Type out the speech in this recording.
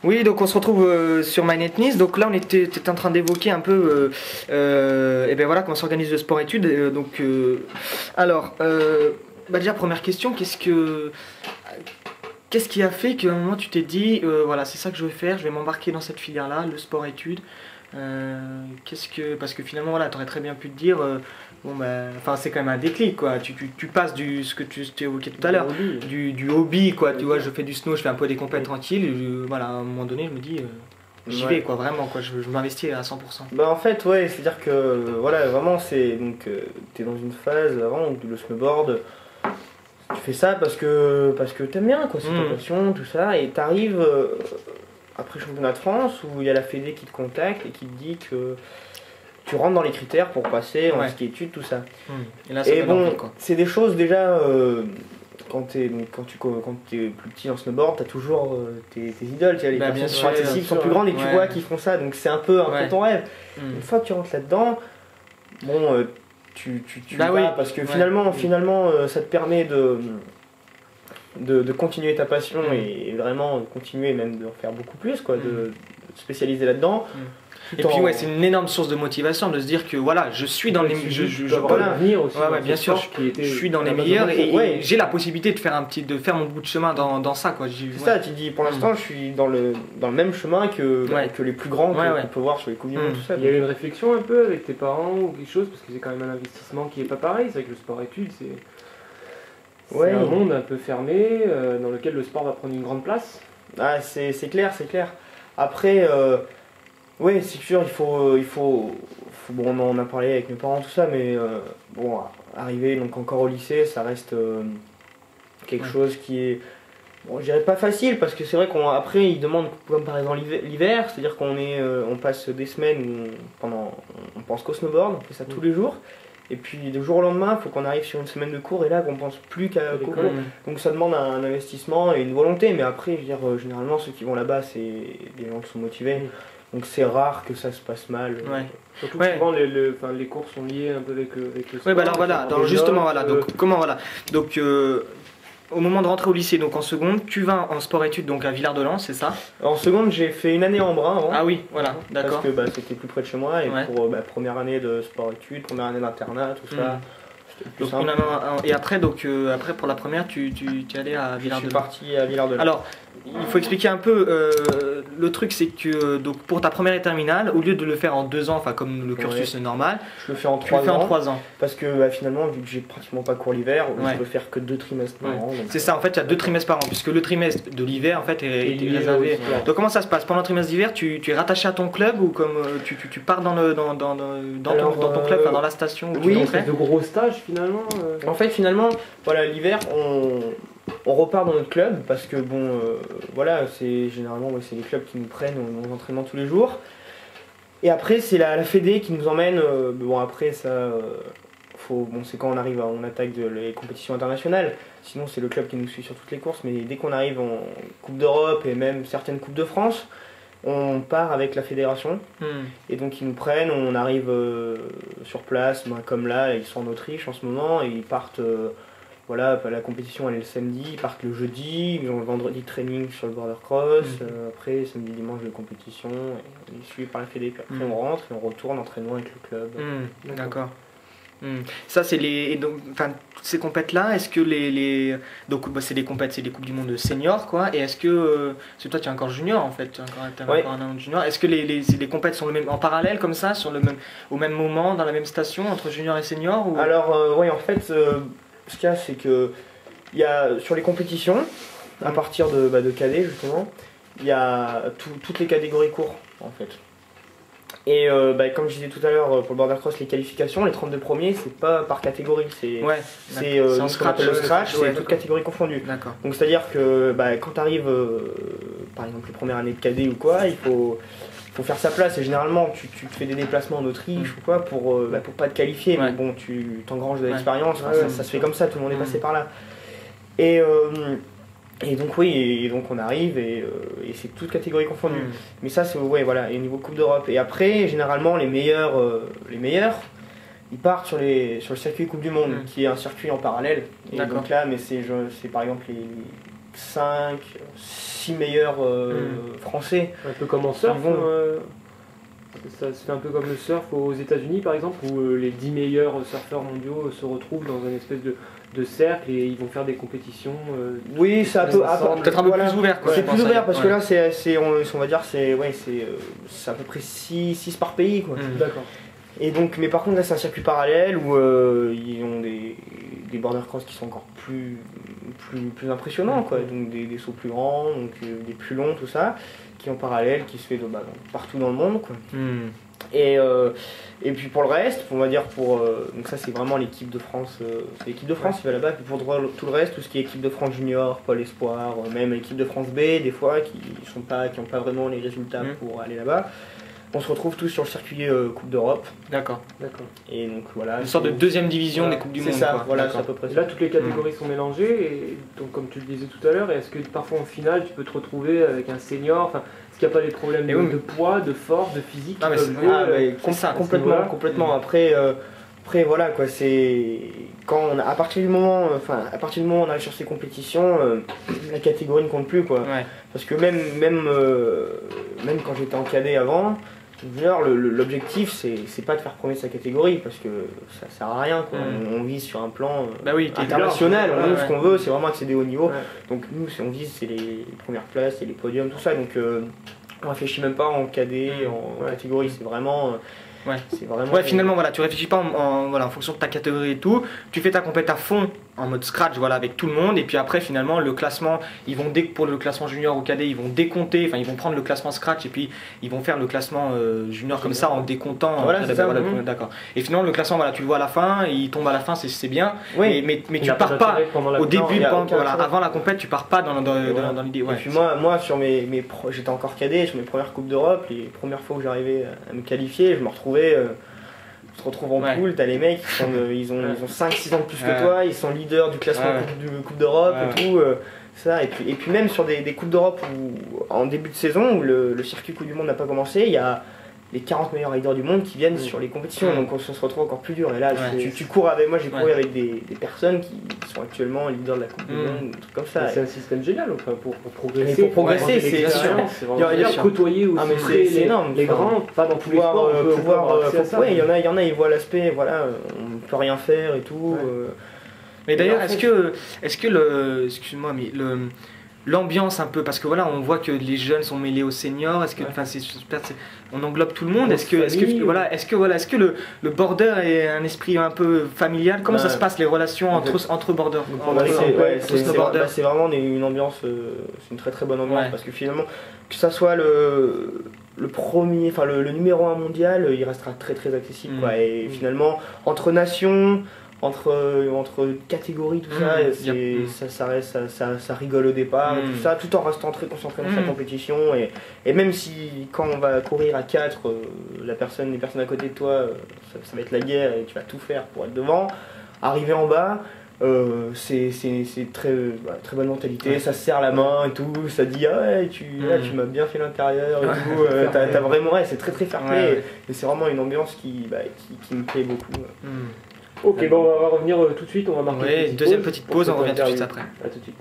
Oui, donc on se retrouve sur My Net Nice. Donc là, on était en train d'évoquer un peu, et ben voilà, comment s'organise le sport-études. Alors, déjà première question, qu'est-ce qui a fait qu'à un moment tu t'es dit, voilà, c'est ça que je veux faire, je vais m'embarquer dans cette filière-là, le sport-études. Parce que finalement, voilà, t'aurais très bien pu te dire, enfin, c'est quand même un déclic, quoi. Tu passes ce que tu évoquais tout à l'heure, du hobby, quoi. Tu vois, je fais du snow, je fais un peu des compètes tranquilles. Voilà, à un moment donné, je me dis, j'y vais, quoi, vraiment, quoi. Je m'investis à 100%. Bah en fait, ouais, c'est-à-dire que, voilà, vraiment, c'est donc, t'es dans une phase vraiment où le snowboard. Tu fais ça parce que t'aimes bien, quoi, c'est ta passion, tout ça, et t'arrives après le championnat de France où il y a la Fédé qui te contacte et qui te dit que tu rentres dans les critères pour passer en ski études, tout ça. Et là, et bon, c'est des choses déjà, quand tu es plus petit en snowboard, t'as toujours tes idoles, tu vois, les personnes qui sont accessibles, qui sont plus grandes et tu vois qu'ils font ça, donc c'est un peu ton rêve. Une fois que tu rentres là-dedans, bon, tu vas parce que finalement, ça te permet de continuer ta passion et vraiment de continuer, même de en faire beaucoup plus, quoi, de te spécialiser là-dedans. Et puis c'est une énorme source de motivation de se dire que voilà, je suis dans les bien sûr, je suis dans les meilleurs et j'ai la possibilité de faire mon bout de chemin dans ça, quoi. C'est ça, tu dis pour l'instant je suis dans le même chemin que les plus grands qu'on peut voir sur les coupes du monde, tout ça. Il y a eu une réflexion un peu avec tes parents ou quelque chose, parce que c'est quand même un investissement qui est pas pareil. C'est vrai que le sport-études c'est un monde un peu fermé dans lequel le sport va prendre une grande place. Ah, c'est clair. Après, oui, c'est sûr, bon, on en a parlé avec mes parents, tout ça, mais bon, arriver donc encore au lycée, ça reste quelque chose qui est, bon, je dirais pas facile, parce que c'est vrai qu'après, ils demandent, comme par exemple l'hiver, c'est-à-dire on passe des semaines où on pense qu'au snowboard, on fait ça tous les jours. Et puis du jour au lendemain, il faut qu'on arrive sur une semaine de cours et là qu'on pense plus qu'à cours. Donc ça demande un investissement et une volonté, mais après, je veux dire, généralement ceux qui vont là-bas, c'est des gens qui sont motivés. Donc c'est rare que ça se passe mal. Surtout que souvent les cours sont liés un peu avec le sport. Oui, alors voilà, justement, voilà. Donc au moment de rentrer au lycée, donc en seconde, tu vas en sport-études donc à Villard-de-Lans, c'est ça? En seconde, j'ai fait une année en Brun avant. Ah oui, voilà, d'accord. Parce que c'était plus près de chez moi et pour première année de sport-études, première année d'internat, tout ça. Donc, et après, pour la première, tu es allé à Villard-de-Lans. Je suis parti à Villard-de-Lans. Alors, il faut expliquer un peu, le truc c'est que donc pour ta première et terminale, au lieu de le faire en 2 ans, enfin comme le cursus normal, je le fais en 3 ans. Parce que finalement, vu que j'ai pratiquement pas cours l'hiver, je peux faire que 2 trimestres par an. C'est ça, en fait, il y a 2 trimestres par an, puisque le trimestre de l'hiver en fait est réservé. Donc comment ça se passe? Pendant le trimestre d'hiver, tu es rattaché à ton club ou comme tu pars dans ton club, dans la station où tu de gros stages finalement. En fait, finalement, voilà, l'hiver, on repart dans notre club parce que bon, voilà, c'est généralement c'est les clubs qui nous prennent aux entraînements tous les jours. Et après, c'est la Fédé qui nous emmène. Bon, après ça, c'est quand on attaque les compétitions internationales. Sinon, c'est le club qui nous suit sur toutes les courses. Mais dès qu'on arrive en Coupe d'Europe et même certaines Coupes de France, on part avec la fédération. Et donc ils nous prennent, on arrive sur place, comme là, ils sont en Autriche en ce moment et ils partent. Voilà, la compétition elle est le samedi, ils partent le jeudi, ils ont le vendredi training sur le border cross, après samedi dimanche de compétition, et on est suivi par la fédé, puis après on rentre et on retourne entraînement avec le club. D'accord. Ça c'est ces compètes là, est-ce que donc c'est des compètes, c'est des coupes du monde senior quoi, et est-ce que c'est toi tu es encore junior en fait, tu as encore un an de junior, est-ce que les compètes sont en parallèle comme ça, au même moment, dans la même station entre junior et senior ou... Alors oui, en fait ce qu'il y a, c'est que sur les compétitions, à partir de cadet justement, il y a toutes les catégories courts en fait. Et comme je disais tout à l'heure pour le border cross, les qualifications, les 32 premiers, c'est pas par catégorie, c'est en scratch, le scratch, c'est toutes catégories confondues. Donc c'est à dire que quand tu arrives par exemple les premières années de cadet ou quoi, il faut faire sa place et généralement tu te fais des déplacements en Autriche ou quoi pour pas te qualifier, mais bon tu t'engranges de l'expérience, ça se fait comme ça, tout le monde est passé par là. Et donc donc on arrive et c'est toutes catégories confondues. Mais ça c'est voilà, et au niveau Coupe d'Europe. Et après généralement les meilleurs ils partent sur le circuit Coupe du Monde qui est un circuit en parallèle. Et donc là mais c'est par exemple 5, 6 meilleurs français. Un peu comme en surf, ça se fait un peu comme le surf aux États-Unis par exemple, où les 10 meilleurs surfeurs mondiaux se retrouvent dans une espèce de cercle et ils vont faire des compétitions. Oui, ça peut peut-être un peu plus ouvert. C'est plus ouvert parce que là, on va dire, c'est à peu près 6 par pays, quoi. D'accord. Et donc, mais par contre, là, c'est un circuit parallèle où ils ont des border cross qui sont encore plus impressionnants, quoi. Donc des sauts plus grands, donc des plus longs, tout ça, qui en parallèle, qui se fait partout dans le monde, quoi. Et puis pour le reste, on va dire donc ça c'est vraiment l'équipe de France, c'est l'équipe de France qui va là-bas. Puis pour tout le reste, tout ce qui est équipe de France junior, Pôle Espoir, même l'équipe de France B, des fois qui n'ont pas vraiment les résultats pour aller là-bas. On se retrouve tous sur le circuit Coupe d'Europe. D'accord. Et donc voilà. Une sorte de deuxième division des Coupes du Monde. C'est ça, voilà, c'est à peu près ça. Là, toutes les catégories sont mélangées, et donc comme tu le disais tout à l'heure, est-ce que parfois en finale tu peux te retrouver avec un senior, est-ce qu'il n'y a pas des problèmes de poids, de force, de physique complètement. Après voilà quoi, c'est à partir du moment où on arrive sur ces compétitions, la catégorie ne compte plus, quoi. Parce que même quand j'étais en cadet avant, l'objectif c'est pas de faire premier de sa catégorie parce que ça sert à rien, quoi. On vise sur un plan international, ce qu'on veut c'est vraiment accéder au niveau. Donc nous si on vise c'est les premières places, c'est les podiums, tout ça, donc on réfléchit même pas en cadet, en catégorie, c'est vraiment finalement voilà, tu réfléchis pas en fonction de ta catégorie et tout, tu fais ta compète à fond en mode scratch, voilà, avec tout le monde, et puis après finalement le classement, pour le classement junior ou cadet, ils vont décompter, ils vont prendre le classement scratch et puis ils vont faire le classement junior comme ça en décomptant. D'accord. Et finalement le classement, voilà, tu le vois à la fin, il tombe à la fin, c'est bien. Mais tu pars pas au début, avant la compète, tu pars pas dans l'idée. Et puis moi sur j'étais encore cadet, sur mes premières coupes d'Europe, les premières fois où j'arrivais à me qualifier, je me retrouvais tu te retrouves en poule, t'as les mecs, ils ont 5-6 ans de plus que toi, ils sont leaders du classement Coupe d'Europe et tout. Ça. Et puis même sur des Coupes d'Europe en début de saison, où le circuit Coupe du Monde n'a pas commencé, il y a les 40 meilleurs riders du monde qui viennent sur les compétitions, donc on se retrouve encore plus dur. Et là, tu cours avec moi, j'ai couru avec des personnes qui sont actuellement leaders de la Coupe du Monde, un truc comme ça. C'est un système génial pour progresser. Pour progresser, c'est côtoyer aussi les grands, pas dans tous les sports. Il y en a, ils voient l'aspect, voilà, on peut rien faire et tout. Mais d'ailleurs, est-ce que excuse-moi, mais l'ambiance un peu, parce que voilà, on voit que les jeunes sont mêlés aux seniors, est-ce que on englobe tout le monde, est-ce que le border est un esprit un peu familial, comment ça se passe les relations entre border, c'est vraiment une ambiance, c'est une très très bonne ambiance, parce que finalement que ça soit le premier, le numéro 1 mondial, il restera très très accessible, quoi. Et finalement entre nations, entre catégories, tout ça rigole au départ, tout ça, tout en restant très concentré dans sa compétition. Et même si quand on va courir à 4, les personnes à côté de toi, ça va être la guerre et tu vas tout faire pour être devant, arriver en bas, c'est très bonne mentalité, ça se serre la main et tout, ça dit tu m'as bien fait l'intérieur et tout, t'as vraiment, c'est très très fair play, et c'est vraiment une ambiance qui me plaît beaucoup. Ok, bon, on va revenir tout de suite, on va marquer deuxième petite pause, on revient tout de suite après. À tout de suite.